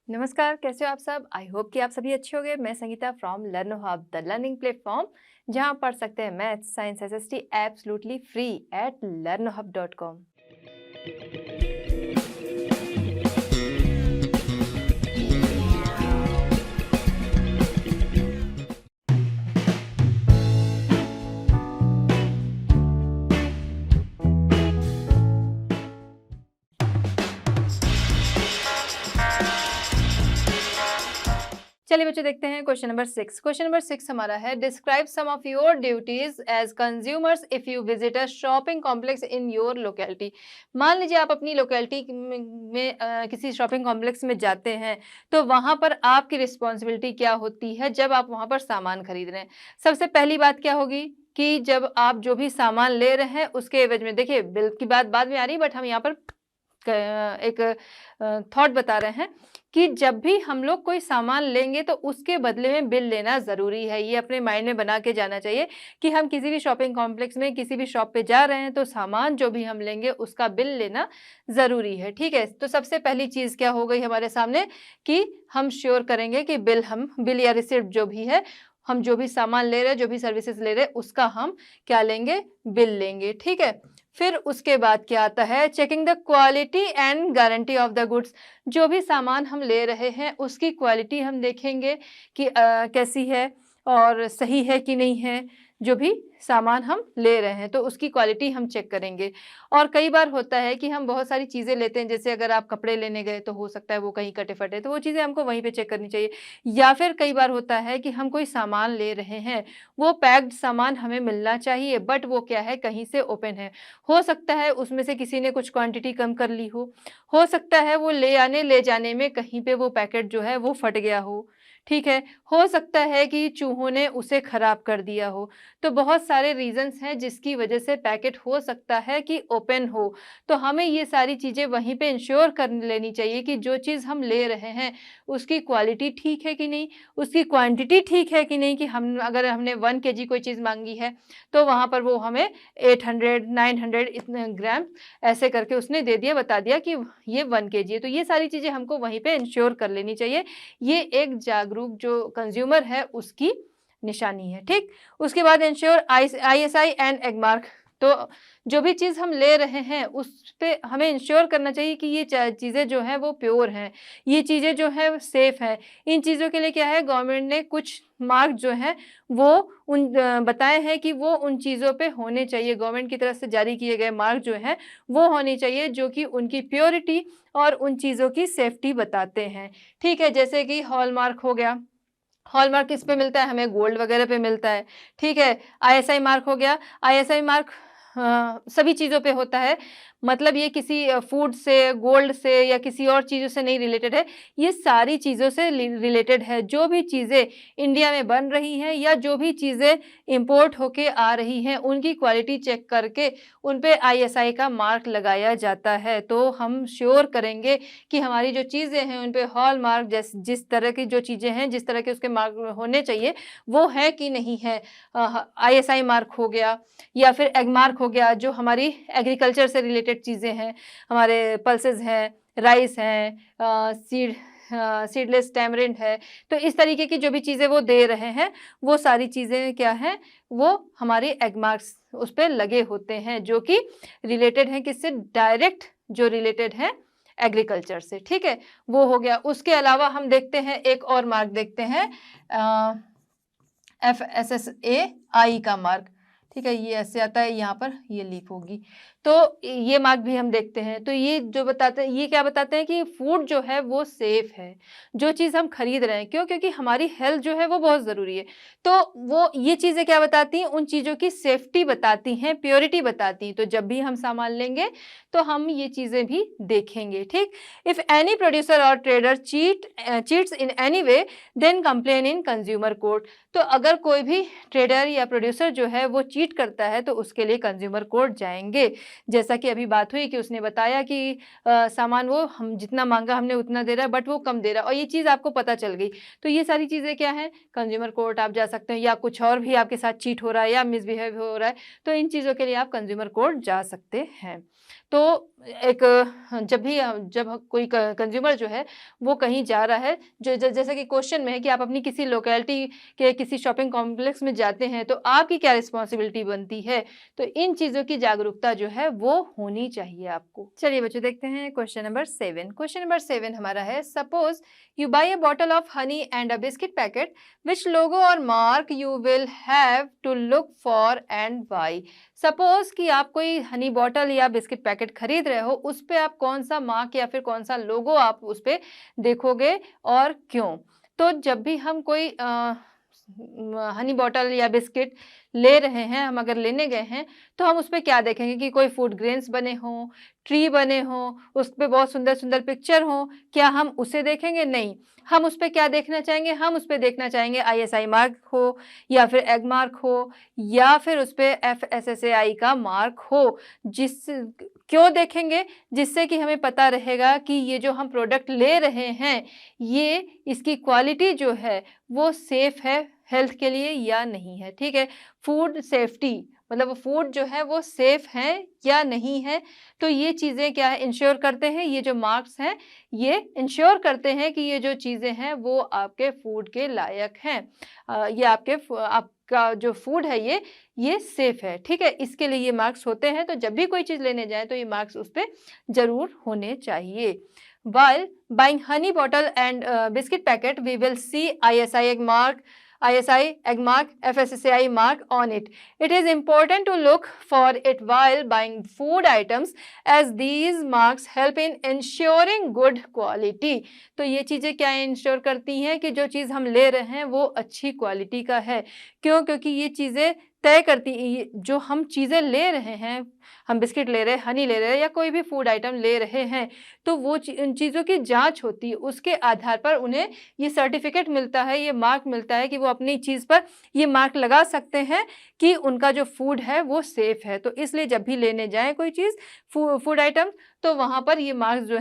नमस्कार, कैसे हो आप सब? आई होप कि आप सभी अच्छे होंगे। मैं Sangeeta from लर्नो hub, the learning platform, जहां पढ़ सकते हैं maths, science, SST absolutely free at learnohub.com। चलिए बच्चों, देखते हैं क्वेश्चन नंबर 6। क्वेश्चन नंबर 6 हमारा है, describe some of your duties as consumers if you visit a shopping complex in your locality. मान लीजिए आप अपनी लोकेलिटी में किसी शॉपिंग कॉम्प्लेक्स में जाते हैं, तो वहां पर आपकी रिस्पॉन्सिबिलिटी क्या होती है जब आप वहां पर सामान खरीद रहे हैं। सबसे पहली बात क्या होगी कि जब आप जो भी सामान ले रहे हैं उसके एवज में, देखिए बिल की बात बाद में आ रही है, बट हम यहाँ पर एक थॉट बता रहे हैं कि जब भी हम लोग कोई सामान लेंगे तो उसके बदले में बिल लेना ज़रूरी है। ये अपने माइंड में बना के जाना चाहिए कि हम किसी भी शॉपिंग कॉम्प्लेक्स में किसी भी शॉप पे जा रहे हैं तो सामान जो भी हम लेंगे उसका बिल लेना ज़रूरी है। ठीक है, तो सबसे पहली चीज़ क्या हो गई हमारे सामने कि हम श्योर करेंगे कि बिल या रिसिप्ट जो भी है, हम जो भी सामान ले रहे हैं, जो भी सर्विसेज ले रहे हैं, उसका हम क्या लेंगे, बिल लेंगे। ठीक है, फिर उसके बाद क्या आता है, checking the quality and guarantee of the goods. जो भी सामान हम ले रहे हैं उसकी क्वालिटी हम देखेंगे कि कैसी है और सही है कि नहीं है। जो भी सामान हम ले रहे हैं तो उसकी क्वालिटी हम चेक करेंगे। और कई बार होता है कि हम बहुत सारी चीज़ें लेते हैं, जैसे अगर आप कपड़े लेने गए तो हो सकता है वो कहीं कटे फटे, तो वो चीज़ें हमको वहीं पे चेक करनी चाहिए। या फिर कई बार होता है कि हम कोई सामान ले रहे हैं, वो पैक्ड सामान हमें मिलना चाहिए, बट वो क्या है, कहीं से ओपन है। हो सकता है उसमें से किसी ने कुछ क्वांटिटी कम कर ली हो सकता है वो ले जाने में कहीं पे वो पैकेट जो है वो फट गया हो। ठीक है, हो सकता है कि चूहों ने उसे खराब कर दिया हो। तो बहुत सारे रीजंस हैं जिसकी वजह से पैकेट हो सकता है कि ओपन हो। तो हमें ये सारी चीज़ें वहीं पे इंश्योर कर लेनी चाहिए कि जो चीज़ हम ले रहे हैं उसकी क्वालिटी ठीक है कि नहीं, उसकी क्वांटिटी ठीक है कि नहीं, कि हम अगर हमने 1 केजी कोई चीज़ मांगी है तो वहाँ पर वो हमें 800 900 इतने ग्राम ऐसे करके उसने दे दिया, बता दिया कि ये 1 केजी है। तो ये सारी चीज़ें हमको वहीं पे इंश्योर कर लेनी चाहिए। ये एक जागरूक जो कंज्यूमर है उसकी निशानी है। ठीक, उसके बाद इंश्योर आईएसआई एंड एगमार्क। तो जो भी चीज़ हम ले रहे हैं उस पे हमें इंश्योर करना चाहिए कि ये चीज़ें जो हैं वो प्योर हैं, ये चीज़ें जो हैं सेफ हैं। इन चीज़ों के लिए क्या है, गवर्नमेंट ने कुछ मार्क जो हैं वो बताए हैं कि वो उन चीज़ों पे होने चाहिए। गवर्नमेंट की तरफ से जारी किए गए मार्क जो हैं वो होने चाहिए, जो कि उनकी प्योरिटी और उन चीज़ों की सेफ्टी बताते हैं। ठीक है, जैसे कि हॉलमार्क हो गया। हॉलमार्क किस पे मिलता है, हमें गोल्ड वगैरह पे मिलता है। ठीक है, आईएसआई मार्क हो गया। आईएसआई मार्क सभी चीज़ों पे होता है। मतलब ये किसी फूड से, गोल्ड से या किसी और चीज़ों से नहीं रिलेटेड है, ये सारी चीज़ों से रिलेटेड है। जो भी चीज़ें इंडिया में बन रही हैं या जो भी चीज़ें इंपोर्ट होके आ रही हैं, उनकी क्वालिटी चेक करके उन पे आईएसआई का मार्क लगाया जाता है। तो हम श्योर करेंगे कि हमारी जो चीज़ें हैं उन पे हॉलमार्क जिस तरह की जो चीज़ें हैं, जिस तरह के उसके मार्क होने चाहिए वो है कि नहीं है। आईएसआई मार्क हो गया या फिर एग मार्क हो गया, जो हमारी एग्रीकल्चर से रिलेटेड चीज़ें हैं, हमारे पल्सेस हैं, राइस हैं, सीडलेस टैमरिंड है। तो इस तरीके की जो भी चीज़ें वो दे रहे हैं वो सारी चीज़ें क्या हैं, वो हमारी एग मार्क्स उस पे लगे होते हैं, जो कि रिलेटेड हैं किससे, डायरेक्ट जो रिलेटेड है एग्रीकल्चर से। ठीक है, वो हो गया। उसके अलावा हम देखते हैं एक और मार्क देखते हैं, FSSAI का मार्क। ठीक है, ये ऐसे आता है, यहाँ पर ये लीक होगी, तो ये मार्क भी हम देखते हैं। तो ये जो बताते हैं, ये क्या बताते हैं कि फूड जो है वो सेफ है, जो चीज़ हम खरीद रहे हैं। क्यों? क्योंकि हमारी हेल्थ जो है वो बहुत ज़रूरी है। तो वो ये चीज़ें क्या बताती हैं, उन चीज़ों की सेफ्टी बताती हैं, प्योरिटी बताती हैं। तो जब भी हम सामान लेंगे तो हम ये चीज़ें भी देखेंगे। ठीक, इफ़ एनी प्रोड्यूसर और trader cheats in any way, then complain in consumer court. तो अगर कोई भी ट्रेडर या प्रोड्यूसर जो है वो चीट करता है तो उसके लिए कंज्यूमर कोर्ट जाएंगे। जैसा कि अभी बात हुई कि उसने बताया कि सामान वो हम जितना मांगा हमने उतना दे रहा है, बट वो कम दे रहा है, और ये चीज़ आपको पता चल गई। तो ये सारी चीज़ें क्या हैं, कंज्यूमर कोर्ट आप जा सकते हैं। या कुछ और भी आपके साथ चीट हो रहा है या मिसबिहेव हो रहा है, तो इन चीज़ों के लिए आप कंज्यूमर कोर्ट जा सकते हैं। तो एक जब कोई कंज्यूमर जो है वो कहीं जा रहा है, जैसा कि क्वेश्चन में है कि आप अपनी किसी लोकेलिटी के किसी शॉपिंग कॉम्प्लेक्स में जाते हैं तो आपकी क्या रिस्पॉन्सिबिलिटी बनती है। तो इन चीज़ों की जागरूकता जो है वो होनी चाहिए आपको। चलिए बच्चों देखते हैं क्वेश्चन नंबर 7। क्वेश्चन नंबर 7 हमारा है, suppose you buy a bottle of honey and a biscuit packet, which logo और mark you will have to look for and why. Suppose कि आप कोई हनी बॉटल या बिस्किट पैकेट खरीद रहे हो, उस पे आप कौन सा मार्क या फिर कौन सा लोगो आप उस पे देखोगे और क्यों। तो जब भी हम कोई हनी बॉटल या बिस्किट ले रहे हैं, हम अगर लेने गए हैं तो हम उस पे क्या देखेंगे कि कोई फूड ग्रेन्स बने हों, ट्री बने हों, उस पे बहुत सुंदर सुंदर पिक्चर हो, क्या हम उसे देखेंगे? नहीं। हम उस पे क्या देखना चाहेंगे? हम उस पे देखना चाहेंगे ISI मार्क हो या फिर एग मार्क हो या फिर उस पे FSSAI का मार्क हो। क्यों देखेंगे? जिससे कि हमें पता रहेगा कि ये जो हम प्रोडक्ट ले रहे हैं, ये इसकी क्वालिटी जो है वो सेफ है हेल्थ के लिए या नहीं है। ठीक है, फूड सेफ्टी मतलब फूड जो है वो सेफ है या नहीं है। तो ये चीज़ें क्या है, इंश्योर करते हैं, ये जो मार्क्स हैं ये इंश्योर करते हैं कि ये जो चीज़ें हैं वो आपके फूड के लायक हैं। ये आपका जो फूड है ये सेफ है। ठीक है, इसके लिए ये मार्क्स होते हैं। तो जब भी कोई चीज़ लेने जाए तो ये मार्क्स उस पर ज़रूर होने चाहिए। While buying honey bottle and biscuit packet, we will see ISI egg mark, FSSAI mark on it. It is important to look for it while buying food items as these marks help in ensuring good quality. तो ये चीज़ें क्या ensure करती हैं कि जो चीज़ हम ले रहे हैं वो अच्छी क्वालिटी का है। क्यों? क्योंकि ये चीज़ें तय करती, जो हम चीज़ें ले रहे हैं, हम बिस्किट ले रहे हैं, हनी ले रहे हैं या कोई भी फूड आइटम ले रहे हैं, तो वो इन चीज़ों की जांच होती है। उसके आधार पर उन्हें ये सर्टिफिकेट मिलता है, ये मार्क मिलता है कि वो अपनी चीज़ पर ये मार्क लगा सकते हैं कि उनका जो फूड है वो सेफ है। तो इसलिए जब भी लेने जाएं कोई चीज़ फूड आइटम, तो वहाँ पर ये मार्क्स जो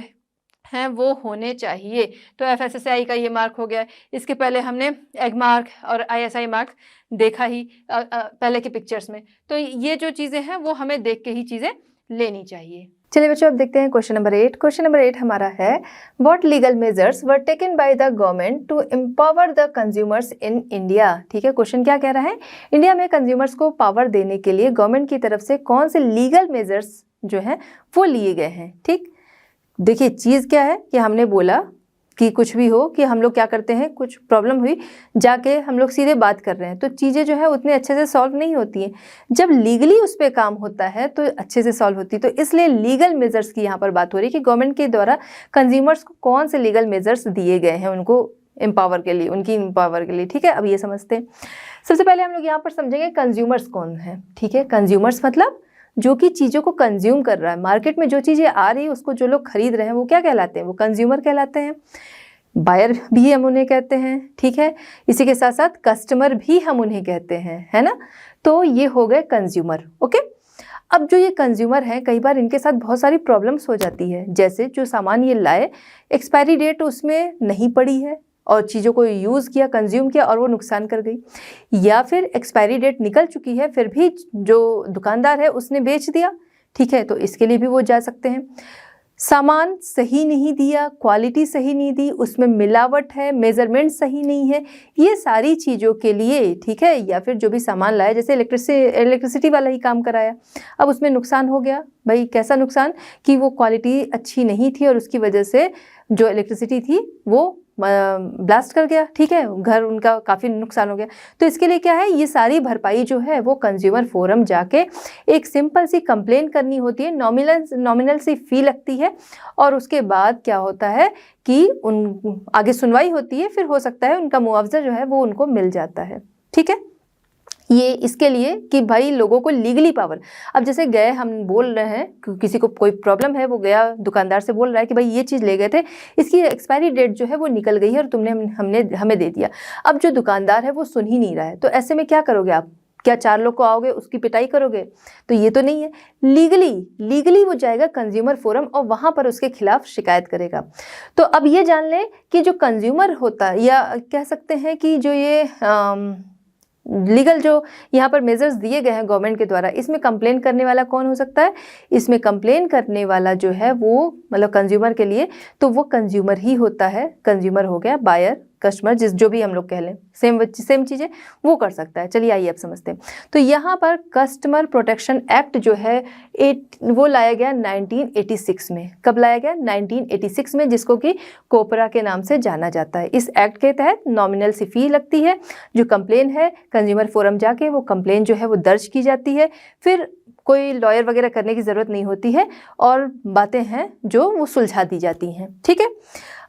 हैं वो होने चाहिए। तो FSSAI का ये मार्क हो गया। इसके पहले हमने एग मार्क और ISI मार्क देखा ही पहले के पिक्चर्स में। तो ये जो चीज़ें हैं वो हमें देख के ही चीज़ें लेनी चाहिए। चलिए बच्चों अब देखते हैं क्वेश्चन नंबर 8। क्वेश्चन नंबर 8 हमारा है, what legal measures were taken by the government to empower the consumers in India. ठीक है, क्वेश्चन क्या कह रहा है, इंडिया में कंज्यूमर्स को पावर देने के लिए गवर्नमेंट की तरफ से कौन से लीगल मेजर्स जो हैं वो लिए गए हैं। ठीक, देखिए चीज़ क्या है कि हमने बोला कि कुछ भी हो कि हम लोग क्या करते हैं, कुछ प्रॉब्लम हुई जाके हम लोग सीधे बात कर रहे हैं, तो चीज़ें जो है उतने अच्छे से सॉल्व नहीं होती हैं। जब लीगली उस पर काम होता है तो अच्छे से सॉल्व होती है। तो इसलिए लीगल मेजर्स की यहाँ पर बात हो रही है कि गवर्नमेंट के द्वारा कंज्यूमर्स को कौन से लीगल मेजर्स दिए गए हैं उनको एम्पावर के लिए, उनकी एम्पावर के लिए। ठीक है, अब ये समझते हैं। सबसे पहले हम लोग यहाँ पर समझेंगे कंज्यूमर्स कौन है। ठीक है, कंज्यूमर्स मतलब जो कि चीज़ों को कंज्यूम कर रहा है, मार्केट में जो चीज़ें आ रही है उसको जो लोग खरीद रहे हैं वो क्या कहलाते हैं, वो कंज्यूमर कहलाते हैं। बायर भी हम उन्हें कहते हैं। ठीक है, इसी के साथ साथ कस्टमर भी हम उन्हें कहते हैं, है ना। तो ये हो गए कंज्यूमर। ओके, अब जो ये कंज्यूमर हैं कई बार इनके साथ बहुत सारी प्रॉब्लम्स हो जाती है। जैसे जो सामान ये लाए, एक्सपायरी डेट उसमें नहीं पड़ी है और चीज़ों को यूज़ किया, कंज्यूम किया और वो नुकसान कर गई, या फिर एक्सपायरी डेट निकल चुकी है फिर भी जो दुकानदार है उसने बेच दिया। ठीक है, तो इसके लिए भी वो जा सकते हैं। सामान सही नहीं दिया, क्वालिटी सही नहीं दी, उसमें मिलावट है, मेज़रमेंट सही नहीं है, ये सारी चीज़ों के लिए। ठीक है, या फिर जो भी सामान लाया, जैसे इलेक्ट्रिसिटी वाला ही काम कराया, अब उसमें नुकसान हो गया। भाई कैसा नुकसान कि वो क्वालिटी अच्छी नहीं थी और उसकी वजह से जो इलेक्ट्रिसिटी थी वो ब्लास्ट कर गया। ठीक है, घर उनका काफ़ी नुकसान हो गया। तो इसके लिए क्या है, ये सारी भरपाई जो है वो कंज्यूमर फोरम जाके एक सिंपल सी कंप्लेन करनी होती है, नॉमिनल सी फ़ी लगती है और उसके बाद क्या होता है कि उन आगे सुनवाई होती है, फिर हो सकता है उनका मुआवजा जो है वो उनको मिल जाता है। ठीक है, ये इसके लिए कि भाई लोगों को लीगली पावर। अब जैसे गए, हम बोल रहे हैं किसी को कोई प्रॉब्लम है, वो गया दुकानदार से बोल रहा है कि भाई ये चीज़ ले गए थे, इसकी एक्सपायरी डेट जो है वो निकल गई है और तुमने हमें दे दिया। अब जो दुकानदार है वो सुन ही नहीं रहा है, तो ऐसे में क्या करोगे आप? क्या 4 लोग को आओगे उसकी पिटाई करोगे? तो ये तो नहीं है। लीगली वो जाएगा कंज्यूमर फोरम और वहाँ पर उसके खिलाफ शिकायत करेगा। तो अब ये जान लें कि जो कंज्यूमर होता है, या कह सकते हैं कि जो ये लीगल जो यहाँ पर मेजर्स दिए गए हैं गवर्नमेंट के द्वारा, इसमें कंप्लेन करने वाला कौन हो सकता है? इसमें कंप्लेन करने वाला जो है वो मतलब कंज्यूमर के लिए तो वो कंज्यूमर ही होता है। कंज्यूमर हो गया, बायर, कस्टमर, जो भी हम लोग कह लें, सेम चीज़ें वो कर सकता है। चलिए आइए अब समझते हैं। तो यहाँ पर कस्टमर प्रोटेक्शन एक्ट जो है वो लाया गया 1986 में। कब लाया गया? 1986 में, जिसको कि कोपरा के नाम से जाना जाता है। इस एक्ट के तहत नॉमिनल सी फी लगती है। जो कंप्लेन है कंज्यूमर फोरम जाके वो कंप्लेन जो है वो दर्ज की जाती है। फिर कोई लॉयर वगैरह करने की ज़रूरत नहीं होती है और बातें हैं जो वो सुलझा दी जाती हैं। ठीक है,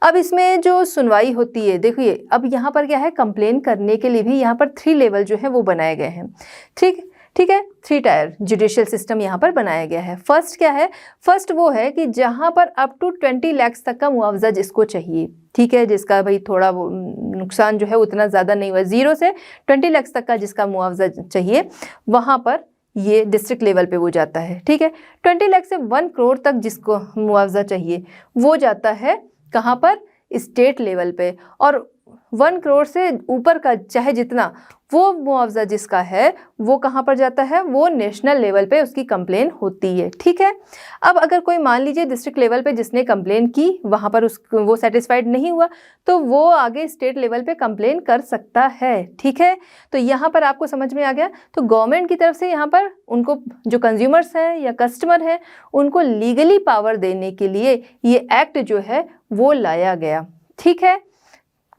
अब इसमें जो सुनवाई होती है, देखिए अब यहाँ पर क्या है, कंप्लेन करने के लिए भी यहाँ पर 3 लेवल जो है वो बनाए गए हैं। ठीक है, 3 टायर जुडिशियल सिस्टम यहाँ पर बनाया गया है। फर्स्ट क्या है? फर्स्ट वो है कि जहाँ पर अप टू 20 लाख तक का मुआवजा जिसको चाहिए, ठीक है, जिसका भाई थोड़ा वो नुकसान जो है उतना ज़्यादा नहीं हुआ, 0 से 20 लाख तक का जिसका मुआवजा चाहिए, वहाँ पर ये डिस्ट्रिक्ट लेवल पे वो जाता है। ठीक है, 20 लाख से 1 करोड़ तक जिसको मुआवजा चाहिए वो जाता है कहाँ पर? स्टेट लेवल पे। और 1 करोड़ से ऊपर का चाहे जितना वो मुआवजा जिसका है वो कहाँ पर जाता है? वो नेशनल लेवल पे उसकी कंप्लेन होती है। ठीक है, अब अगर कोई मान लीजिए डिस्ट्रिक्ट लेवल पे जिसने कंप्लेन की वहाँ पर वो सेटिस्फाइड नहीं हुआ तो वो आगे स्टेट लेवल पे कंप्लेन कर सकता है। ठीक है, तो यहाँ पर आपको समझ में आ गया। तो गवर्नमेंट की तरफ से यहाँ पर उनको जो कंज्यूमर्स हैं या कस्टमर हैं उनको लीगली पावर देने के लिए ये एक्ट जो है वो लाया गया। ठीक है,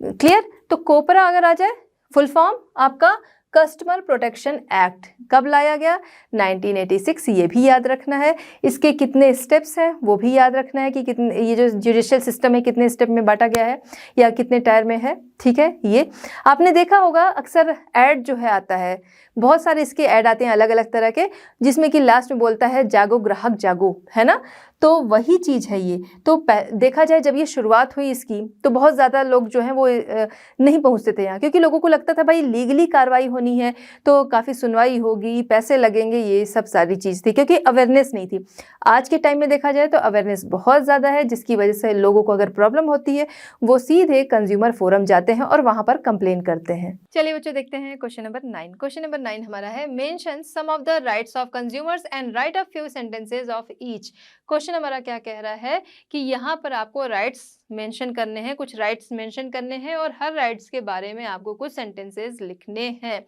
क्लियर? तो कोपरा अगर आ जाए, फुल फॉर्म आपका कस्टमर प्रोटेक्शन एक्ट कब लाया गया? 1986। ये भी याद रखना है। इसके कितने स्टेप्स हैं वो भी याद रखना है कि कितने, ये जो जुडिशियल सिस्टम है कितने स्टेप में बांटा गया है या कितने टायर में है। ठीक है, ये आपने देखा होगा अक्सर ऐड जो है आता है, बहुत सारे इसके ऐड आते हैं अलग अलग तरह के, जिसमें कि लास्ट में बोलता है जागो ग्राहक जागो, है ना? तो वही चीज़ है ये। तो देखा जाए जब ये शुरुआत हुई इसकी तो बहुत ज़्यादा लोग जो हैं वो नहीं पहुंचते थे यहाँ, क्योंकि लोगों को लगता था भाई लीगली कार्रवाई होनी है तो काफ़ी सुनवाई होगी, पैसे लगेंगे, ये सब सारी चीज़ थी, क्योंकि अवेयरनेस नहीं थी। आज के टाइम में देखा जाए तो अवेयरनेस बहुत ज़्यादा है, जिसकी वजह से लोगों को अगर प्रॉब्लम होती है वो सीधे कंज्यूमर फोरम जाते हैं और वहाँ पर कंप्लेन करते हैं। चलिए बच्चों देखते हैं क्वेश्चन नंबर 9। क्वेश्चन नंबर 9 हमारा है mention some of the rights of consumers and write a few sentences of each. Question हमारा क्या कह रहा है कि यहाँ पर आपको राइट्स मेंशन करने हैं, कुछ राइट्स मेंशन करने हैं और हर राइट्स के बारे में आपको कुछ सेंटेंसेस लिखने हैं।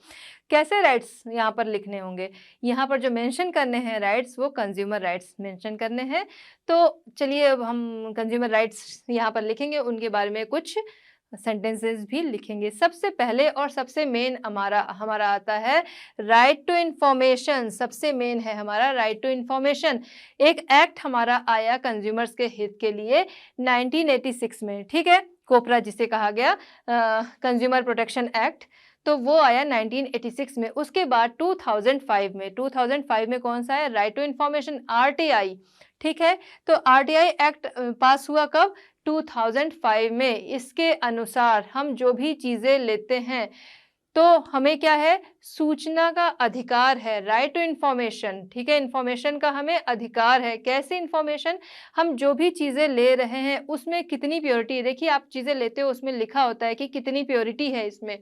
कैसे राइट्स यहाँ पर लिखने होंगे? यहाँ पर जो मेंशन करने हैं राइट्स वो कंज्यूमर राइट्स मेंशन करने हैं। तो चलिए अब हम कंज्यूमर राइट्स यहाँ पर लिखेंगे, उनके बारे में कुछ सेंटेंसेस भी लिखेंगे। सबसे पहले और सबसे मेन हमारा आता है राइट टू इंफॉर्मेशन। सबसे मेन है हमारा राइट टू इंफॉर्मेशन। एक एक्ट हमारा आया कंज्यूमर्स के हित के लिए 1986 में। ठीक है, कोपरा जिसे कहा गया कंज्यूमर प्रोटेक्शन एक्ट, तो वो आया 1986 में। उसके बाद 2005 में कौन सा है? Right to information, RTI। ठीक है, तो RTI एक्ट पास हुआ कब? 2005 में। इसके अनुसार हम जो भी चीज़ें लेते हैं तो हमें क्या है? सूचना का अधिकार है, राइट टू इंफॉर्मेशन। ठीक है, इंफॉर्मेशन का हमें अधिकार है। कैसे इंफॉर्मेशन? हम जो भी चीज़ें ले रहे हैं उसमें कितनी प्योरिटी है। देखिए आप चीज़ें लेते हो उसमें लिखा होता है कि कितनी प्योरिटी है इसमें।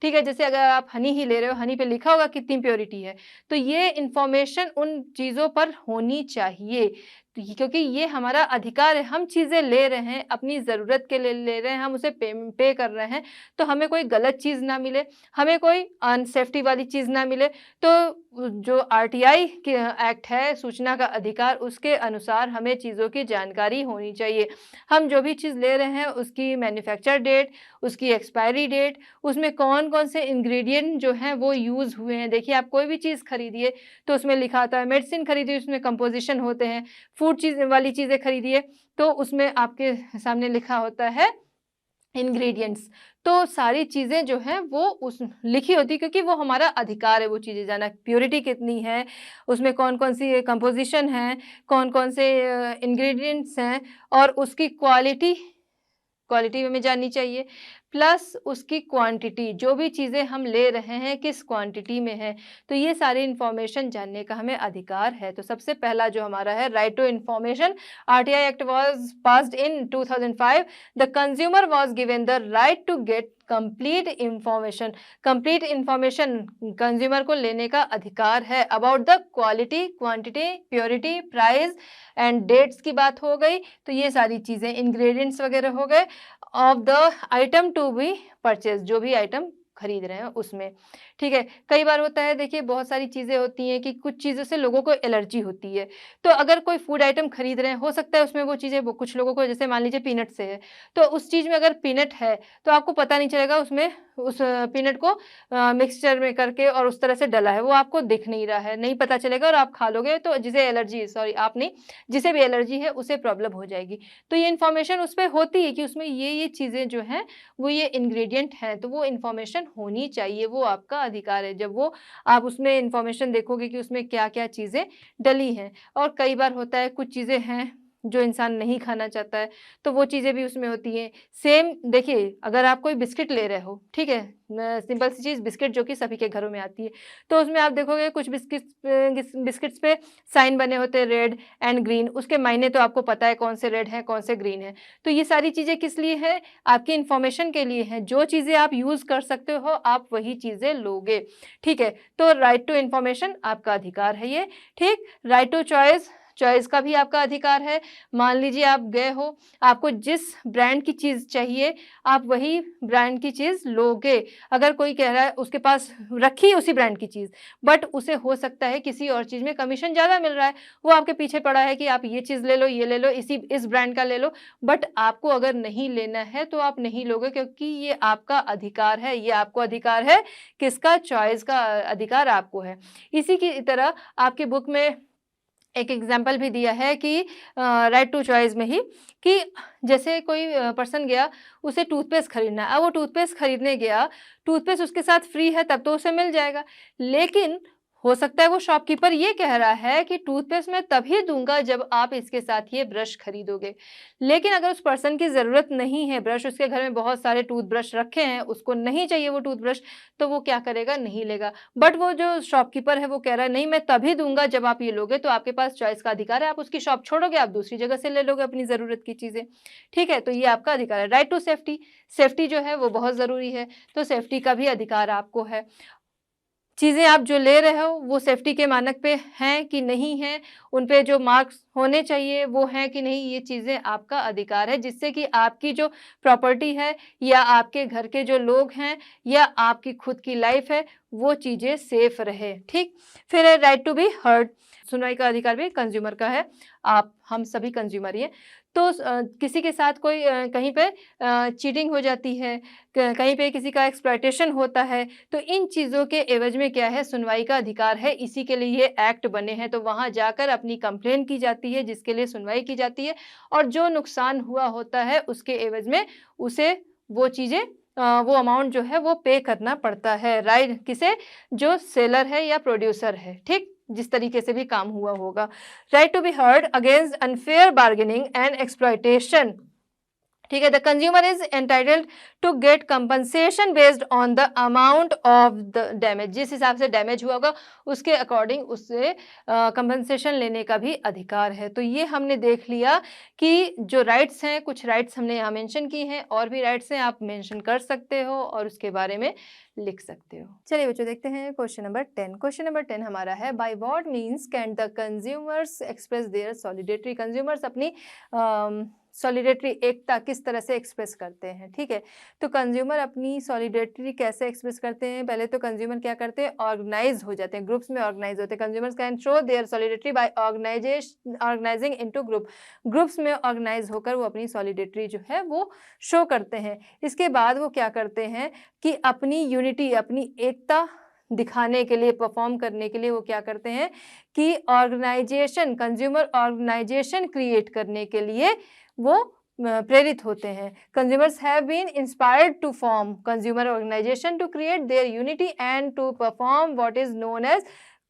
ठीक है, जैसे अगर आप हनी ही ले रहे हो, हनी पे लिखा होगा कितनी प्योरिटी है, तो ये इंफॉर्मेशन उन चीज़ों पर होनी चाहिए, क्योंकि ये हमारा अधिकार है। हम चीज़ें ले रहे हैं, अपनी ज़रूरत के लिए ले रहे हैं, हम उसे पे कर रहे हैं, तो हमें कोई गलत चीज़ ना मिले, हमें कोई अनसेफ्टी वाली चीज़ ना मिले। तो जो RTI के एक्ट है, सूचना का अधिकार, उसके अनुसार हमें चीज़ों की जानकारी होनी चाहिए। हम जो भी चीज़ ले रहे हैं उसकी मैन्युफैक्चर डेट, उसकी एक्सपायरी डेट, उसमें कौन कौन से इंग्रेडिएंट जो हैं वो यूज़ हुए हैं। देखिए आप कोई भी चीज़ खरीदिए तो उसमें लिखा होता है, मेडिसिन खरीदिए उसमें कंपोजिशन होते हैं, फूड चीज़ वाली चीज़ें खरीदिए तो उसमें आपके सामने लिखा होता है इंग्रेडिएंट्स। तो सारी चीज़ें जो हैं वो उस लिखी होती है, क्योंकि वो हमारा अधिकार है वो चीज़ें जानना। प्योरिटी कितनी है, उसमें कौन कौन सी कंपोजिशन है, कौन कौन से इंग्रेडिएंट्स हैं, और उसकी क्वालिटी हमें जाननी चाहिए, प्लस उसकी क्वांटिटी, जो भी चीज़ें हम ले रहे हैं किस क्वांटिटी में है, तो ये सारी इन्फॉर्मेशन जानने का हमें अधिकार है। तो सबसे पहला जो हमारा है right to information. RTI act was passed in 2005। The consumer was given the right to get complete information, complete information consumer को लेने का अधिकार है about the quality, quantity, purity, price and dates की बात हो गई। तो ये सारी चीज़ें, इंग्रेडिएंट्स वगैरह हो गए, of the item to be purchase, जो भी आइटम खरीद रहे हैं उसमें, ठीक है। कई बार होता है, देखिए बहुत सारी चीज़ें होती हैं कि कुछ चीज़ों से लोगों को एलर्जी होती है, तो अगर कोई फूड आइटम खरीद रहे हैं, हो सकता है उसमें वो चीज़ें, वो कुछ लोगों को, जैसे मान लीजिए पीनट से है, तो उस चीज़ में अगर पीनट है तो आपको पता नहीं चलेगा उसमें उस पीनट को मिक्सचर में करके और उस तरह से डला है, वो आपको दिख नहीं रहा है, नहीं पता चलेगा और आप खा लोगे, तो जिसे एलर्जी, सॉरी आप नहीं, जिसे भी एलर्जी है उसे प्रॉब्लम हो जाएगी। तो ये इन्फॉर्मेशन उस पर होती है कि उसमें ये चीज़ें जो हैं वो ये इंग्रेडिएंट हैं, तो वो इन्फॉर्मेशन होनी चाहिए, वो आपका अधिकार है। जब वो आप उसमें इन्फॉर्मेशन देखोगे कि उसमें क्या-क्या चीज़ें डली हैं। और कई बार होता है कुछ चीज़ें हैं जो इंसान नहीं खाना चाहता है, तो वो चीज़ें भी उसमें होती हैं। सेम देखिए, अगर आप कोई बिस्किट ले रहे हो, ठीक है? सिंपल सी चीज़, बिस्किट जो कि सभी के घरों में आती है, तो उसमें आप देखोगे कुछ बिस्किट्स पे साइन बने होते हैं रेड एंड ग्रीन, उसके मायने तो आपको पता है कौन से रेड हैं, कौन से ग्रीन हैं। तो ये सारी चीज़ें किस लिए हैं? आपकी इन्फॉर्मेशन के लिए हैं। जो चीज़ें आप यूज़ कर सकते हो, आप वही चीज़ें लोगे, ठीक है? तो राइट टू इन्फॉर्मेशन आपका अधिकार है ये, ठीक? राइट टू चॉइस, चॉइस का भी आपका अधिकार है। मान लीजिए आप गए हो, आपको जिस ब्रांड की चीज़ चाहिए, आप वही ब्रांड की चीज़ लोगे। अगर कोई कह रहा है उसके पास रखी है उसी ब्रांड की चीज़, बट उसे हो सकता है किसी और चीज़ में कमीशन ज़्यादा मिल रहा है, वो आपके पीछे पड़ा है कि आप ये चीज़ ले लो, ये ले लो, इस ब्रांड का ले लो, बट आपको अगर नहीं लेना है तो आप नहीं लोगे, क्योंकि ये आपका अधिकार है। ये आपको अधिकार है किसका? चॉइस का अधिकार आपको है। इसी की तरह आपकी बुक में एक एग्जाम्पल भी दिया है कि राइट टू चॉइस में ही, कि जैसे कोई पर्सन गया, उसे टूथपेस्ट खरीदना है, अब वो टूथपेस्ट खरीदने गया, टूथपेस्ट उसके साथ फ्री है तब तो उसे मिल जाएगा, लेकिन हो सकता है वो शॉपकीपर ये कह रहा है कि टूथपेस्ट मैं तभी दूंगा जब आप इसके साथ ये ब्रश खरीदोगे। लेकिन अगर उस पर्सन की ज़रूरत नहीं है ब्रश, उसके घर में बहुत सारे टूथब्रश रखे हैं, उसको नहीं चाहिए वो टूथब्रश, तो वो क्या करेगा? नहीं लेगा। बट वो जो शॉपकीपर है वो कह रहा है नहीं, मैं तभी दूंगा जब आप ये लोगे, तो आपके पास चॉइस का अधिकार है, आप उसकी शॉप छोड़ोगे, आप दूसरी जगह से ले लोगे अपनी ज़रूरत की चीज़ें, ठीक है? तो ये आपका अधिकार है। राइट टू सेफ्टी, सेफ्टी जो है वो बहुत ज़रूरी है, तो सेफ्टी का भी अधिकार आपको है। चीज़ें आप जो ले रहे हो वो सेफ्टी के मानक पे हैं कि नहीं हैं, उन पे जो मार्क्स होने चाहिए वो हैं कि नहीं, ये चीज़ें आपका अधिकार है, जिससे कि आपकी जो प्रॉपर्टी है या आपके घर के जो लोग हैं या आपकी खुद की लाइफ है, वो चीज़ें सेफ रहे, ठीक? फिर है राइट टू बी हर्ड, सुनवाई का अधिकार भी कंज्यूमर का है। हम सभी कंज्यूमर ही हैं। तो किसी के साथ कोई कहीं पे चीटिंग हो जाती है, कहीं पे किसी का एक्सप्लॉयटेशन होता है, तो इन चीज़ों के एवज में क्या है? सुनवाई का अधिकार है, इसी के लिए ये एक्ट बने हैं। तो वहाँ जाकर अपनी कंप्लेन की जाती है, जिसके लिए सुनवाई की जाती है, और जो नुकसान हुआ होता है उसके एवज में उसे वो चीज़ें वो अमाउंट जो है वो पे करना पड़ता है। राइट, किसे? जो सेलर है या प्रोड्यूसर है, ठीक? जिस तरीके से भी काम हुआ होगा। Right to be heard against unfair bargaining and exploitation, ठीक है? The consumer is entitled to get compensation based on the amount of the damage, जिस हिसाब से डैमेज हुआ होगा उसके अकॉर्डिंग उससे कंपनसेशन लेने का भी अधिकार है। तो ये हमने देख लिया कि जो राइट्स हैं, कुछ राइट्स हमने यहाँ मेंशन की हैं, और भी राइट्स हैं, आप मेंशन कर सकते हो और उसके बारे में लिख सकते हो। चलिए बच्चों, देखते हैं क्वेश्चन नंबर 10। क्वेश्चन नंबर 10 हमारा है, by what means can the consumers express their सॉलिडेटरी, consumers अपनी सॉलिडेटरी एकता किस तरह से एक्सप्रेस करते हैं, ठीक है? तो कंज्यूमर अपनी सॉलिडेटरी कैसे एक्सप्रेस करते हैं? पहले तो कंज्यूमर क्या करते हैं? ऑर्गेनाइज हो जाते हैं, ग्रुप्स में ऑर्गेनाइज होते हैं। Consumers can show their solidarity by organising into groups में ऑर्गेनाइज होकर वो अपनी सॉलिडेटरी जो है वो शो करते हैं। इसके बाद वो क्या करते हैं कि अपनी यूनिटी, अपनी एकता दिखाने के लिए, परफॉर्म करने के लिए वो क्या करते हैं कि ऑर्गेनाइजेशन, कंज्यूमर ऑर्गेनाइजेशन क्रिएट करने के लिए वो प्रेरित होते हैं। Consumers have been inspired to form consumer organisation to create their unity and to perform what is known as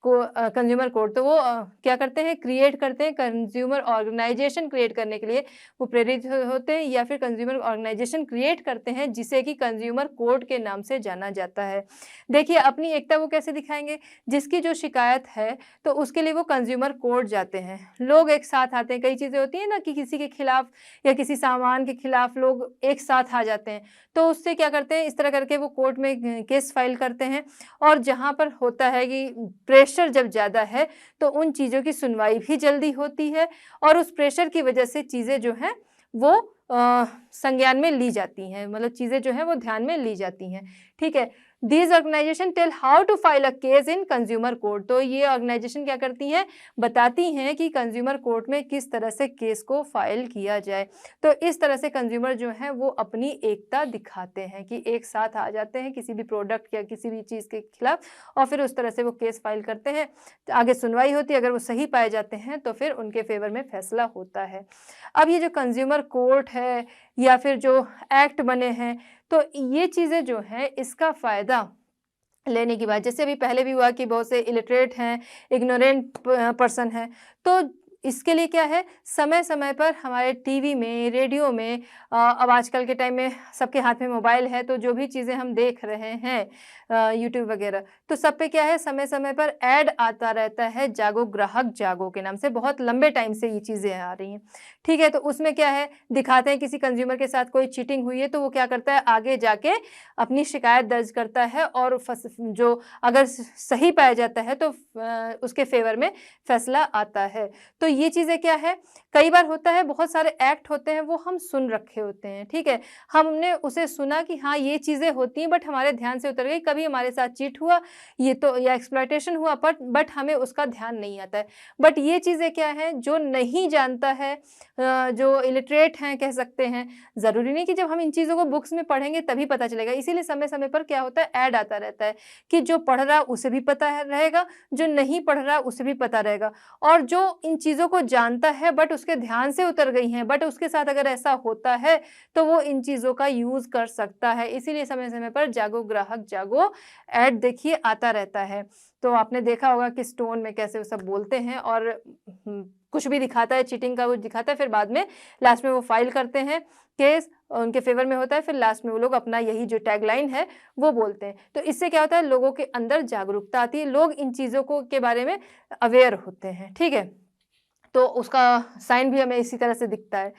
consumer code, तो वो क्या करते हैं, क्रिएट करते हैं, कंज्यूमर ऑर्गेनाइजेशन क्रिएट करने के लिए वो प्रेरित होते हैं, या फिर कंज्यूमर ऑर्गेनाइजेशन क्रिएट करते हैं जिसे कि कंज्यूमर कोड के नाम से जाना जाता है। देखिए अपनी एकता वो कैसे दिखाएंगे, जिसकी जो शिकायत है तो उसके लिए वो कंज्यूमर कोर्ट जाते हैं, लोग एक साथ आते हैं। कई चीज़ें होती हैं ना कि किसी के खिलाफ या किसी सामान के खिलाफ लोग एक साथ आ जाते हैं, तो उससे क्या करते हैं, इस तरह करके वो कोर्ट में केस फाइल करते हैं। और जहाँ पर होता है कि प्रेशर जब ज़्यादा है तो उन चीज़ों की सुनवाई भी जल्दी होती है, और उस प्रेशर की वजह से चीज़ें जो हैं वो संज्ञान में ली जाती हैं, मतलब चीज़ें जो हैं वो ध्यान में ली जाती हैं। ठीक है, these organisation tell how to file a case in consumer court, तो ये ऑर्गेनाइजेशन क्या करती हैं, बताती हैं कि कंज्यूमर कोर्ट में किस तरह से केस को फाइल किया जाए। तो इस तरह से कंज्यूमर जो है वो अपनी एकता दिखाते हैं कि एक साथ आ जाते हैं किसी भी प्रोडक्ट या किसी भी चीज़ के खिलाफ, और फिर उस तरह से वो केस फाइल करते हैं, तो आगे सुनवाई होती है, अगर वो सही पाए जाते हैं तो फिर उनके फेवर में फैसला होता है। अब ये जो कंज्यूमर कोर्ट है या फिर जो एक्ट बने हैं, तो ये चीज़ें जो हैं इसका फ़ायदा लेने की बात, जैसे अभी पहले भी हुआ कि बहुत से इलिटरेट हैं, इग्नोरेंट पर्सन हैं, तो इसके लिए क्या है, समय-समय पर हमारे टीवी में, रेडियो में अब आजकल के टाइम में सबके हाथ में मोबाइल है, तो जो भी चीज़ें हम देख रहे हैं यूट्यूब वगैरह, तो सब पे क्या है, समय-समय पर ऐड आता रहता है, जागो ग्राहक जागो के नाम से, बहुत लंबे टाइम से ये चीज़ें आ रही हैं। ठीक है, तो उसमें क्या है, दिखाते हैं किसी कंज्यूमर के साथ कोई चीटिंग हुई है, तो वो क्या करता है, आगे जाके अपनी शिकायत दर्ज करता है, और जो अगर सही पाया जाता है तो उसके फेवर में फैसला आता है। तो ये चीज़ें क्या है, कई बार होता है बहुत सारे एक्ट होते हैं वो हम सुन रखे होते हैं, ठीक है, हमने उसे सुना कि हाँ ये चीज़ें होती हैं, बट हमारे ध्यान से उतर गई, कभी हमारे साथ चीट हुआ ये तो, या एक्सप्लॉयटेशन हुआ, बट हमें उसका ध्यान नहीं आता है। बट ये चीज़ें क्या है, जो नहीं जानता है, जो इलिटरेट हैं कह सकते हैं, ज़रूरी नहीं कि जब हम इन चीज़ों को बुक्स में पढ़ेंगे तभी पता चलेगा, इसीलिए समय-समय पर क्या होता है, ऐड आता रहता है कि जो पढ़ रहा उसे भी पता है रहेगा, जो नहीं पढ़ रहा उसे भी पता रहेगा, और जो इन चीज़ों को जानता है बट उसके ध्यान से उतर गई हैं, बट उसके साथ अगर ऐसा होता है तो वो इन चीज़ों का यूज़ कर सकता है। इसीलिए समय-समय पर जागो ग्राहक जागो ऐड देखिए आता रहता है। तो आपने देखा होगा कि स्टोन में कैसे वो सब बोलते हैं, और कुछ भी दिखाता है, चीटिंग का वो दिखाता है, फिर बाद में लास्ट में वो फाइल करते हैं केस, उनके फेवर में होता है, फिर लास्ट में वो लोग अपना यही जो टैगलाइन है वो बोलते हैं। तो इससे क्या होता है, लोगों के अंदर जागरूकता आती है, लोग इन चीज़ों को के बारे में अवेयर होते हैं, ठीक है। तो उसका साइन भी हमें इसी तरह से दिखता है।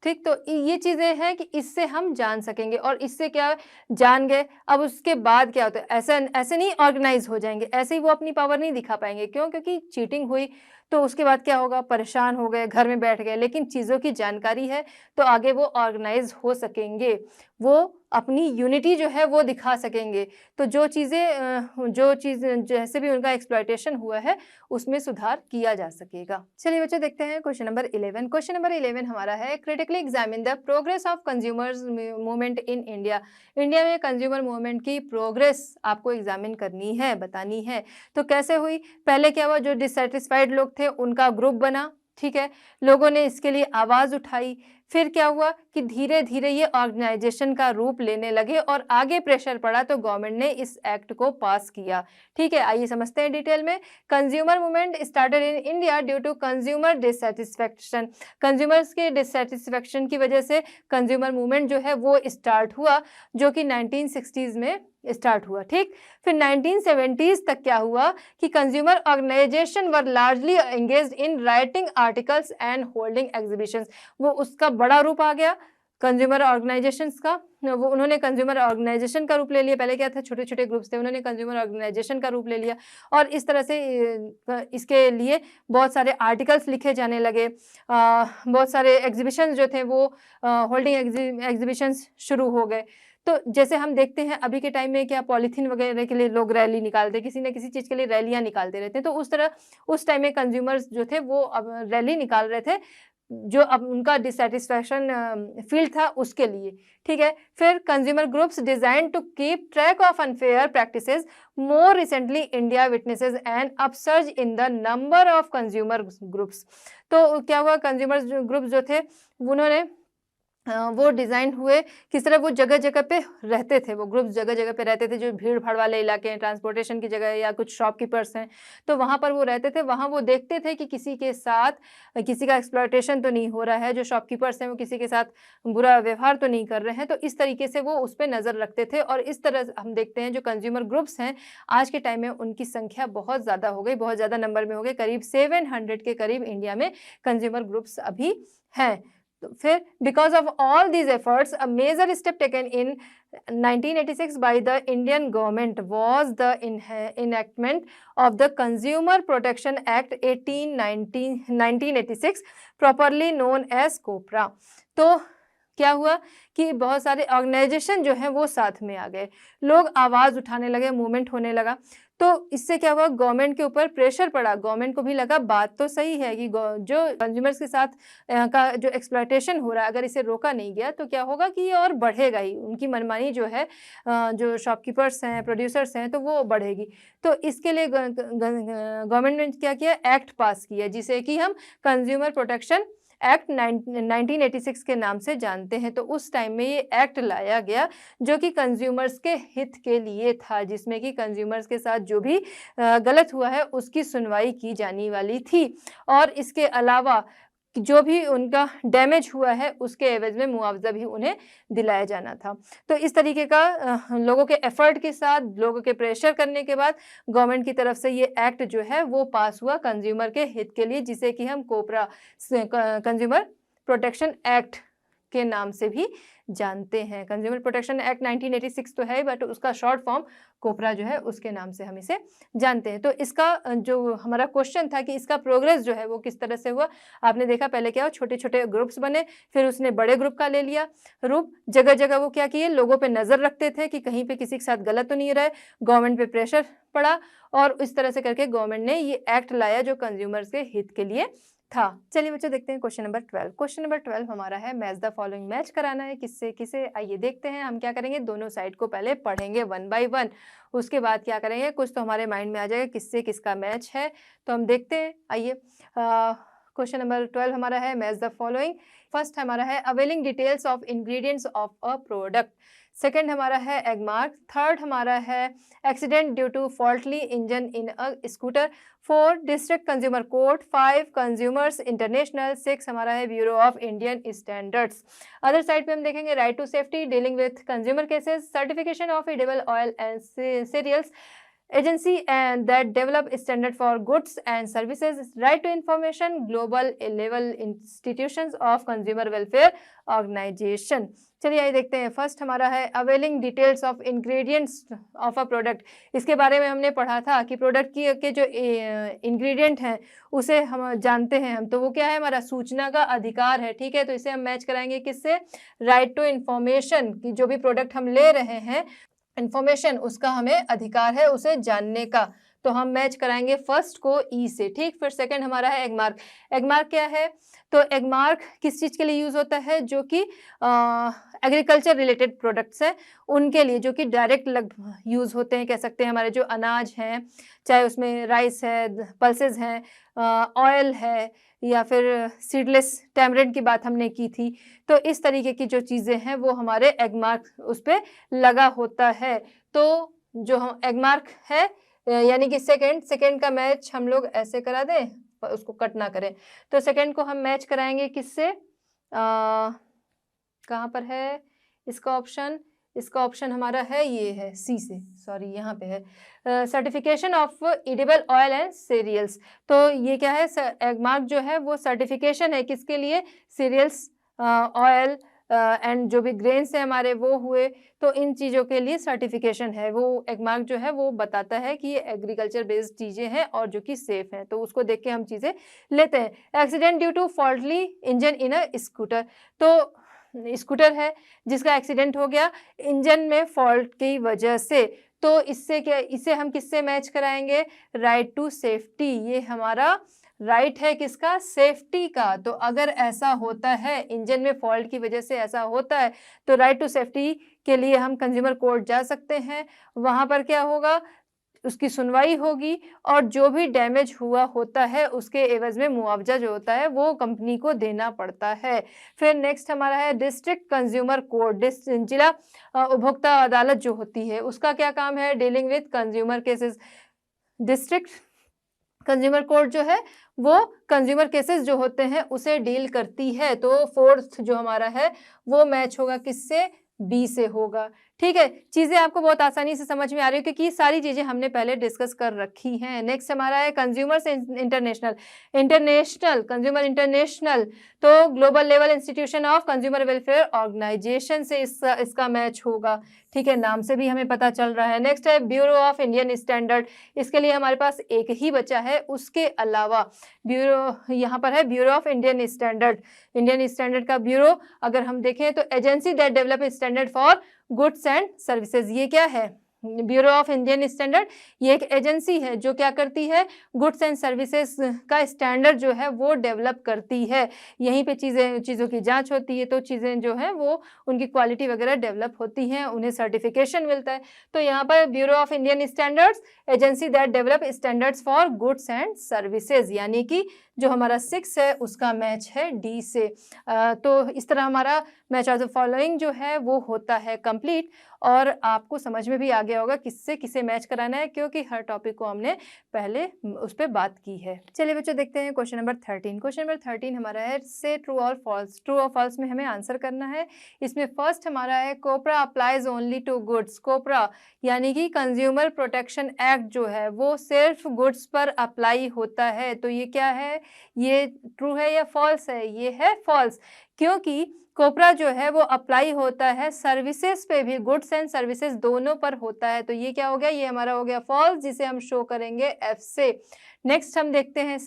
ठीक, तो ये चीज़ें हैं कि इससे हम जान सकेंगे, और इससे क्या जान गए, अब उसके बाद क्या होता है, ऐसा ऐसे नहीं ऑर्गेनाइज़ हो जाएँगे, ऐसे ही वो अपनी पावर नहीं दिखा पाएँगे। क्यों? क्योंकि चीटिंग हुई, तो उसके बाद क्या होगा, परेशान हो गए, घर में बैठ गए, लेकिन चीज़ों की जानकारी है, तो आगे वो ऑर्गेनाइज़ हो सकेंगे। वो अपनी यूनिटी जो है वो दिखा सकेंगे। तो जो चीज़ जैसे भी उनका एक्सप्लॉयटेशन हुआ है, उसमें सुधार किया जा सकेगा। चलिए बच्चों देखते हैं क्वेश्चन नंबर 11। क्वेश्चन नंबर 11 हमारा है, critically examine the progress of consumers movement in India. India में कंज्यूमर मूवमेंट की प्रोग्रेस आपको एग्जामिन करनी है, बतानी है। तो कैसे हुई, पहले क्या हुआ, जो डिससैटिस्फाइड लोग थे उनका ग्रुप बना, ठीक है, लोगों ने इसके लिए आवाज़ उठाई। फिर क्या हुआ कि धीरे-धीरे ये ऑर्गेनाइजेशन का रूप लेने लगे, और आगे प्रेशर पड़ा तो गवर्नमेंट ने इस एक्ट को पास किया। ठीक है, आइए समझते हैं डिटेल में। Consumer movement started in India due to consumer dissatisfaction. Consumers के डिससैटिस्फैक्शन की वजह से कंज्यूमर मूवमेंट जो है वो स्टार्ट हुआ, जो कि 1960s में स्टार्ट हुआ। ठीक, फिर 1970s तक क्या हुआ कि consumer organisation were largely engaged in writing articles and holding exhibitions. वो उसका बड़ा रूप आ गया कंज्यूमर ऑर्गेनाइजेशंस का, वो उन्होंने कंज्यूमर ऑर्गेनाइजेशन का रूप ले लिया। पहले क्या था, छोटे-छोटे ग्रुप्स थे, उन्होंने कंज्यूमर ऑर्गेनाइजेशन का रूप ले लिया, और इस तरह से इसके लिए बहुत सारे आर्टिकल्स लिखे जाने लगे, बहुत सारे एग्जीबिशंस जो थे वो होल्डिंग एग्जीबिशंस शुरू हो गए। तो जैसे हम देखते हैं अभी के टाइम में क्या पॉलीथीन वगैरह के लिए लोग रैली निकालते हैं, किसी न किसी चीज़ के लिए रैलियाँ निकालते रहते हैं, तो उस तरह उस टाइम में कंज्यूमर्स जो थे वो अब रैली निकाल रहे थे, जो अब उनका डिससैटिस्फैक्शन फील था उसके लिए। ठीक है, फिर consumer groups design to keep track of unfair practices. More recently India witnesses an upsurge in the number of consumer groups. तो क्या हुआ, कंज्यूमर ग्रुप्स जो थे उन्होंने वो डिज़ाइन हुए किस तरह, वो जगह-जगह पे रहते थे, वो ग्रुप्स जगह-जगह पे रहते थे, जो भीड़-भाड़ वाले इलाके हैं, ट्रांसपोर्टेशन की जगह या कुछ शॉपकीपर्स हैं, तो वहाँ पर वो रहते थे। वहाँ वो देखते थे कि किसी के साथ किसी का एक्सप्लॉयटेशन तो नहीं हो रहा है, जो शॉपकीपर्स हैं वो किसी के साथ बुरा व्यवहार तो नहीं कर रहे हैं, तो इस तरीके से वो उस पे नज़र रखते थे। और इस तरह से हम देखते हैं जो कंज़्यूमर ग्रुप्स हैं, आज के टाइम में उनकी संख्या बहुत ज़्यादा हो गई, बहुत ज़्यादा नंबर में हो गए, करीब 700 के करीब इंडिया में कंज़्यूमर ग्रुप्स अभी हैं। तो फिर because of all these efforts a major step taken in 1986 by the Indian government was the enactment of the Consumer Protection Act 1986 properly known as COPRA। तो क्या हुआ कि बहुत सारे ऑर्गेनाइजेशन जो हैं वो साथ में आ गए, लोग आवाज़ उठाने लगे, मूवमेंट होने लगा। तो इससे क्या हुआ, गवर्नमेंट के ऊपर प्रेशर पड़ा, गवर्नमेंट को भी लगा बात तो सही है कि जो कंज्यूमर्स के साथ का जो एक्सप्लॉयटेशन हो रहा है, अगर इसे रोका नहीं गया तो क्या होगा कि ये और बढ़ेगा ही, उनकी मनमानी जो है जो शॉपकीपर्स हैं, प्रोड्यूसर्स हैं, तो वो बढ़ेगी। तो इसके लिए गवर्नमेंट ने क्या किया, एक्ट पास किया, जिसे कि हम कंज्यूमर प्रोटेक्शन एक्ट 1986 के नाम से जानते हैं। तो उस टाइम में ये एक्ट लाया गया जो कि कंज्यूमर्स के हित के लिए था, जिसमें कि कंज्यूमर्स के साथ जो भी गलत हुआ है उसकी सुनवाई की जाने वाली थी, और इसके अलावा जो भी उनका डैमेज हुआ है उसके एवज में मुआवजा भी उन्हें दिलाया जाना था। तो इस तरीके का लोगों के एफर्ट के साथ, लोगों के प्रेशर करने के बाद गवर्नमेंट की तरफ से ये एक्ट जो है वो पास हुआ कंज्यूमर के हित के लिए, जिसे कि हम कोपरा कंज्यूमर प्रोटेक्शन एक्ट के नाम से भी जानते हैं। कंज्यूमर प्रोटेक्शन एक्ट 1986 तो है, बट उसका शॉर्ट फॉर्म कोपरा जो है उसके नाम से हम इसे जानते हैं। तो इसका जो हमारा क्वेश्चन था कि इसका प्रोग्रेस जो है वो किस तरह से हुआ, आपने देखा पहले क्या हो, छोटे-छोटे ग्रुप्स बने, फिर उसने बड़े ग्रुप का ले लिया रूप, जगह-जगह वो क्या किए, लोगों पे नज़र रखते थे कि कहीं पे किसी के साथ गलत तो नहीं रहा है, गवर्नमेंट पे प्रेशर पड़ा, और इस तरह से करके गवर्नमेंट ने ये एक्ट लाया जो कंज्यूमर्स के हित के लिए था। चलिए बच्चों देखते हैं क्वेश्चन नंबर 12। क्वेश्चन नंबर 12 हमारा है मैच द फॉलोइंग, मैच कराना है किससे किसे, आइए देखते हैं। हम क्या करेंगे, दोनों साइड को पहले पढ़ेंगे 1 बाय 1, उसके बाद क्या करेंगे, कुछ तो हमारे माइंड में आ जाएगा किससे किसका मैच है, तो हम देखते हैं। आइए क्वेश्चन नंबर 12 हमारा है मैच द फॉलोइंग। फर्स्ट हमारा है availing details of ingredients of a product, second हमारा है एगमार्क, थर्ड हमारा है accident due to faultily engine in a scooter, 4 district consumer court, 5 consumers international, 6 हमारा है bureau of Indian standards. Other side पे हम देखेंगे right to safety dealing with consumer cases, certification of edible oil and cereals, agency and that develop standard for goods and services, right to information, global level institutions of consumer welfare organization। चलिए आइए देखते हैं। First हमारा है availing details of ingredients of a product. इसके बारे में हमने पढ़ा था कि प्रोडक्ट की के जो इंग्रेडिएंट हैं उसे हम जानते हैं, हम तो वो क्या है, हमारा सूचना का अधिकार है, ठीक है। तो इसे हम मैच कराएंगे किससे, राइट टू इन्फॉर्मेशन, की जो भी प्रोडक्ट हम ले रहे हैं इन्फॉर्मेशन उसका हमें अधिकार है उसे जानने का, तो हम मैच कराएंगे फर्स्ट को ई से, ठीक। फिर सेकंड हमारा है एगमार्क। एगमार्क क्या है, तो एगमार्क किस चीज़ के लिए यूज़ होता है, जो कि एग्रीकल्चर रिलेटेड प्रोडक्ट्स हैं उनके लिए, जो कि डायरेक्ट यूज़ होते हैं, कह सकते हैं हमारे जो अनाज हैं, चाहे उसमें राइस है, पल्सेस हैं, ऑयल है, या फिर सीडलेस टैमरिंड की बात हमने की थी। तो इस तरीके की जो चीज़ें हैं वो हमारे एगमार्क उस पर लगा होता है। तो जो हम एगमार्क है यानी कि सेकंड का मैच हम लोग ऐसे करा दें, उसको कट ना करें। तो सेकंड को हम मैच कराएंगे किससे, कहाँ पर है इसका ऑप्शन, इसका ऑप्शन हमारा है ये है सी से, सॉरी यहाँ पे है certification of edible oil and cereals. तो ये क्या है, एगमार्क जो है वो सर्टिफिकेशन है किसके लिए, सीरियल्स, ऑयल एंड जो भी ग्रेन्स हैं हमारे वो हुए, तो इन चीज़ों के लिए सर्टिफिकेशन है। वो एगमार्क जो है वो बताता है कि ये एग्रीकल्चर बेस्ड चीज़ें हैं और जो कि सेफ़ हैं, तो उसको देख के हम चीज़ें लेते हैं। Accident due to faultily engine in a scooter, तो स्कूटर है जिसका एक्सीडेंट हो गया इंजन में फॉल्ट की वजह से, तो इससे क्या, इसे हम किससे मैच कराएंगे, राइट टू सेफ्टी। ये हमारा राइट है किसका, सेफ्टी का। तो अगर ऐसा होता है, इंजन में फॉल्ट की वजह से ऐसा होता है, तो राइट टू सेफ्टी के लिए हम कंज्यूमर कोर्ट जा सकते हैं। वहाँ पर क्या होगा, उसकी सुनवाई होगी और जो भी डैमेज हुआ होता है उसके एवज में मुआवजा जो होता है वो कंपनी को देना पड़ता है। फिर नेक्स्ट हमारा है डिस्ट्रिक्ट कंज्यूमर कोर्ट। जिला उपभोक्ता अदालत जो होती है उसका क्या काम है? Dealing with consumer cases. District consumer court जो है वो कंज्यूमर केसेस जो होते हैं उसे डील करती है। तो फोर्थ जो हमारा है वो मैच होगा किससे? बी से होगा। ठीक है, चीजें आपको बहुत आसानी से समझ में आ रही है क्योंकि सारी चीजें हमने पहले डिस्कस कर रखी हैं। नेक्स्ट हमारा है consumers international. International consumer international तो global level institution of consumer welfare organization से इसका मैच होगा। ठीक है, नाम से भी हमें पता चल रहा है। नेक्स्ट है ब्यूरो ऑफ इंडियन स्टैंडर्ड। इसके लिए हमारे पास एक ही बचा है, उसके अलावा ब्यूरो यहाँ पर है bureau of Indian standard. Indian standard का ब्यूरो अगर हम देखें तो agency that develop standard for goods and services. ये क्या है? ब्यूरो ऑफ इंडियन स्टैंडर्ड ये एक एजेंसी है जो क्या करती है? गुड्स एंड सर्विसेज का स्टैंडर्ड जो है वो डेवलप करती है। यहीं पे चीज़ों की जांच होती है, तो चीज़ें जो हैं वो उनकी क्वालिटी वगैरह डेवलप होती हैं, उन्हें सर्टिफिकेशन मिलता है। तो यहाँ पर bureau of Indian standards agency that develop standards for goods and services, यानी कि जो हमारा 6 है उसका मैच है डी से। तो इस तरह हमारा मैच ऑफ द फॉलोइंग जो है वो होता है कंप्लीट। और आपको समझ में भी आ गया होगा किससे किसे मैच कराना है, क्योंकि हर टॉपिक को हमने पहले उस पर बात की है। चलिए बच्चों देखते हैं क्वेश्चन नंबर 13। क्वेश्चन नंबर 13 हमारा है से ट्रू और फॉल्स। ट्रू और फॉल्स में हमें आंसर करना है। इसमें फर्स्ट हमारा है कोपरा अप्लाइज ओनली टू गुड्स। कोपरा यानी कि कंज्यूमर प्रोटेक्शन एक्ट जो है वो सिर्फ गुड्स पर अप्लाई होता है। तो ये क्या है? ये ट्रू है या फॉल्स है? ये है फॉल्स, क्योंकि कोपरा जो है वो अप्लाई होता है सर्विसेज पे भी, गुड्स एंड सर्विसेज दोनों पर होता है। तो ये क्या हो गया? ये हमारा हो गया फॉल्स, जिसे हम शो करेंगे एफ से। नेक्स्ट हम देखते हैं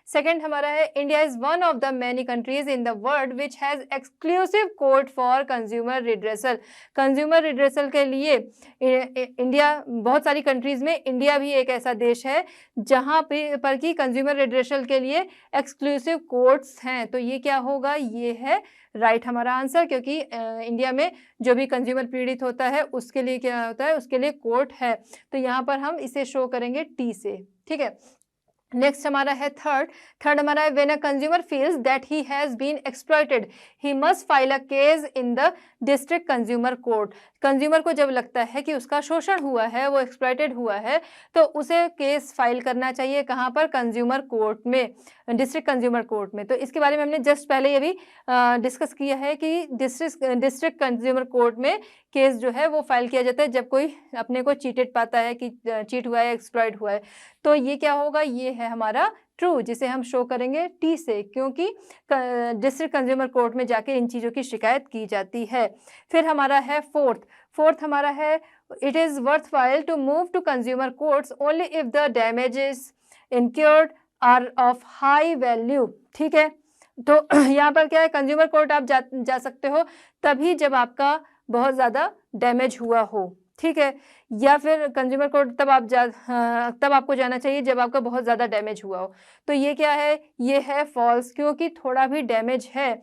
सेकंड हमारा है India is one of the many countries in the world which has exclusive court for consumer redressal. Consumer redressal के लिए इंडिया, बहुत सारी कंट्रीज में इंडिया भी एक ऐसा देश है जहां पर कि कंज्यूमर रिड्रेसल के लिए एक्सक्लूसिव कोर्ट्स हैं। तो ये क्या होगा? ये है राइट हमारा आंसर, क्योंकि इंडिया में जो भी कंज्यूमर पीड़ित होता है उसके लिए क्या होता है? उसके लिए कोर्ट है। तो यहाँ पर हम इसे शो करेंगे टी से। ठीक है, नेक्स्ट हमारा है थर्ड हमारा है when a consumer feels that he has been exploited he must file a case in the district consumer court. Consumer को जब लगता है कि उसका शोषण हुआ है, वो एक्सप्लॉइटेड हुआ है, तो उसे केस फाइल करना चाहिए कहाँ पर? कंज्यूमर कोर्ट में, डिस्ट्रिक्ट कंज्यूमर कोर्ट में। तो इसके बारे में हमने जस्ट पहले ये भी डिस्कस किया है कि डिस्ट्रिक्ट कंज्यूमर कोर्ट में केस जो है वो फाइल किया जाता है जब कोई अपने को चीटेड पाता है कि चीट हुआ है, एक्सप्लॉइट हुआ है। तो ये क्या होगा? ये है हमारा ट्रू, जिसे हम शो करेंगे टी से, क्योंकि डिस्ट्रिक्ट कंज्यूमर कोर्ट में जाके इन चीज़ों की शिकायत की जाती है। फिर हमारा है फोर्थ हमारा है it is worthwhile to move to consumer courts only if the damages incurred are of high value. ठीक है, तो यहाँ पर क्या है? कंज्यूमर कोर्ट आप जा सकते हो तभी जब आपका बहुत ज़्यादा डैमेज हुआ हो। ठीक है, या फिर कंज्यूमर कोर्ट तब आपको जाना चाहिए जब आपका बहुत ज़्यादा डैमेज हुआ हो। तो ये क्या है? ये है फॉल्स, क्योंकि थोड़ा भी डैमेज है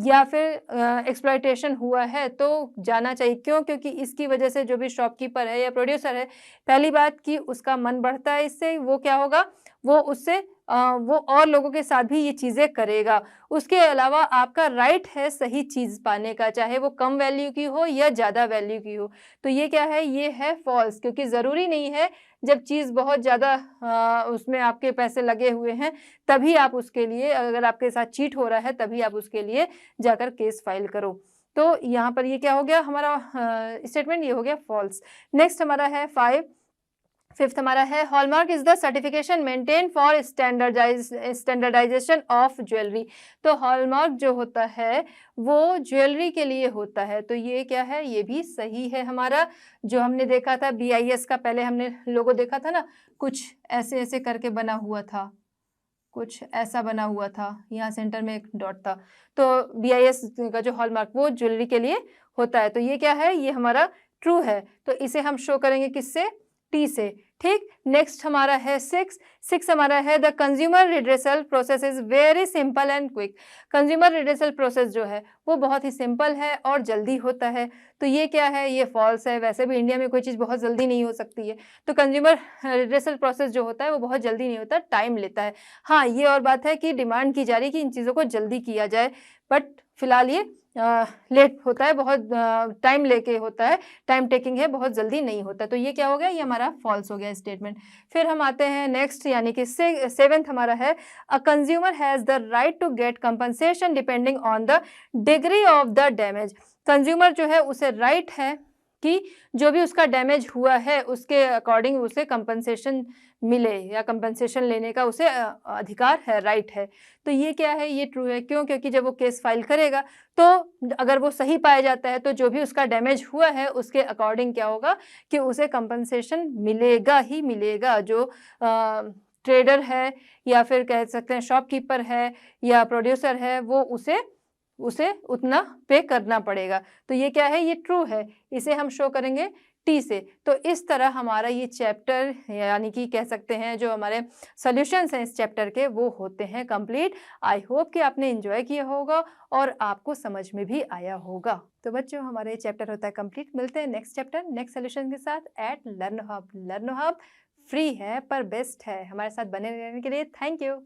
या फिर एक्सप्लॉइटेशन हुआ है तो जाना चाहिए। क्यों? क्योंकि इसकी वजह से जो भी शॉपकीपर है या प्रोड्यूसर है, पहली बात कि उसका मन बढ़ता है, इससे वो क्या होगा? वो उससे वो और लोगों के साथ भी ये चीज़ें करेगा। उसके अलावा आपका राइट है सही चीज़ पाने का, चाहे वो कम वैल्यू की हो या ज़्यादा वैल्यू की हो। तो ये क्या है? ये है फॉल्स, क्योंकि ज़रूरी नहीं है जब चीज़ बहुत ज़्यादा उसमें आपके पैसे लगे हुए हैं तभी आप उसके लिए, अगर आपके साथ चीट हो रहा है तभी आप उसके लिए जाकर केस फाइल करो। तो यहाँ पर ये क्या हो गया? हमारा स्टेटमेंट ये हो गया फॉल्स। नेक्स्ट हमारा है फिफ्थ हमारा है hallmark is the certification maintain for standardisation of jewellery. तो हॉलमार्क जो होता है वो ज्वेलरी के लिए होता है। तो ये क्या है? ये भी सही है हमारा। जो हमने देखा था BIS का, पहले हमने लोगो देखा था ना, कुछ ऐसे ऐसे करके बना हुआ था, कुछ ऐसा बना हुआ था, यहाँ सेंटर में एक डॉट था। तो BIS का जो हॉलमार्क वो ज्वेलरी के लिए होता है। तो ये क्या है? ये हमारा ट्रू है। तो इसे हम शो करेंगे किससे? टी से। ठीक। नेक्स्ट हमारा है 6 हमारा है the consumer redressal process is very simple and quick. Consumer redressal process जो है वो बहुत ही सिंपल है और जल्दी होता है। तो ये क्या है, ये फॉल्स है। वैसे भी इंडिया में कोई चीज़ बहुत जल्दी नहीं हो सकती है। तो कंज्यूमर रिड्रेसल प्रोसेस जो होता है वो बहुत जल्दी नहीं होता, टाइम लेता है। हाँ, ये और बात है कि डिमांड की जा रही है कि इन चीज़ों को जल्दी किया जाए, बट फिलहाल ये लेट होता है, बहुत टाइम लेके होता है, टाइम टेकिंग है, बहुत जल्दी नहीं होता। तो ये क्या हो गया, ये हमारा फॉल्स हो गया स्टेटमेंट। फिर हम आते हैं नेक्स्ट, यानी कि 7th हमारा है a consumer has the right to get compensation depending on the degree of the damage. Consumer जो है उसे राइट है कि जो भी उसका डैमेज हुआ है उसके अकॉर्डिंग उसे कंपनसेशन मिले, या कंपनसेशन लेने का उसे अधिकार है, राइट है। तो ये क्या है, ये ट्रू है। क्यों? क्योंकि जब वो केस फाइल करेगा तो अगर वो सही पाया जाता है तो जो भी उसका डैमेज हुआ है उसके अकॉर्डिंग क्या होगा कि उसे कंपनसेशन मिलेगा ही मिलेगा। जो ट्रेडर है या फिर कह सकते हैं शॉपकीपर है या प्रोड्यूसर है, वो उसे उसे उतना पे करना पड़ेगा। तो ये क्या है, ये ट्रू है। इसे हम शो करेंगे टी से। तो इस तरह हमारा ये चैप्टर, यानी कि कह सकते हैं जो हमारे सॉल्यूशंस हैं इस चैप्टर के, वो होते हैं कंप्लीट। आई होप कि आपने एंजॉय किया होगा और आपको समझ में भी आया होगा। तो बच्चों, हमारा ये चैप्टर होता है कंप्लीट। मिलते हैं नेक्स्ट चैप्टर नेक्स्ट सॉल्यूशन के साथ at Learn Hub. Learn Hub free है पर बेस्ट है। हमारे साथ बने रहने के लिए थैंक यू।